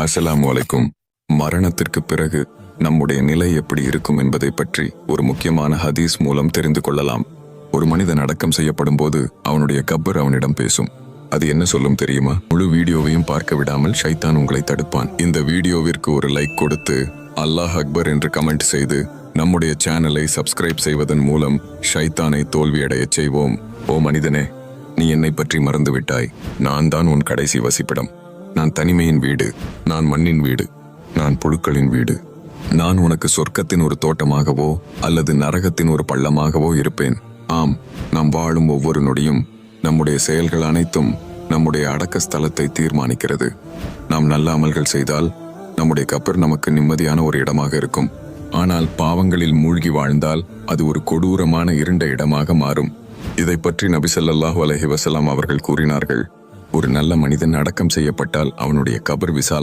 அஸ்ஸலாமு அலைக்கும். மரணத்திற்கு பிறகு நம்முடைய நிலை எப்படி இருக்கும் என்பதை பற்றி ஒரு முக்கியமான ஹதீஸ் மூலம் தெரிந்து கொள்ளலாம். ஒரு மனிதன் அடக்கம் செய்யப்படும் போது அவனுடைய கபர் அவனிடம் பேசும். அது என்ன சொல்லும் தெரியுமா? முழு வீடியோவையும் பார்க்க விடாமல் ஷைத்தான் உங்களை தடுப்பான். இந்த வீடியோவிற்கு ஒரு லைக் கொடுத்து அல்லாஹ் அக்பர் என்று கமெண்ட் செய்து நம்முடைய சேனலை சப்ஸ்கிரைப் செய்வதன் மூலம் ஷைத்தானை தோல்வியடையச் செய்வோம். ஓ மனிதனே, நீ என்னை பற்றி மறந்து விட்டாய். நான் தான் உன் கடைசி வசிப்பிடம். நான் தனிமையின் வீடு, நான் மண்ணின் வீடு, நான் புழுக்களின் வீடு. நான் உனக்கு சொர்க்கத்தின் ஒரு தோட்டமாகவோ அல்லது நரகத்தின் ஒரு பள்ளமாகவோ இருப்பேன். ஆம், நாம் வாழும் ஒவ்வொரு நொடியும், நம்முடைய செயல்கள் அனைத்தும் நம்முடைய அடக்க ஸ்தலத்தை தீர்மானிக்கிறது. நாம் நல்ல அமல்கள் செய்தால் நம்முடைய கபர் நமக்கு நிம்மதியான ஒரு இடமாக இருக்கும். ஆனால் பாவங்களில் மூழ்கி வாழ்ந்தால் அது ஒரு கொடூரமான இருண்ட இடமாக மாறும். இதை பற்றி நபி ஸல்லல்லாஹு அலைஹி வஸல்லம் அவர்கள் கூறினார்கள், ஒரு நல்ல மனிதன் அடக்கம் செய்யப்பட்டால் அவனுடைய கபர் விசால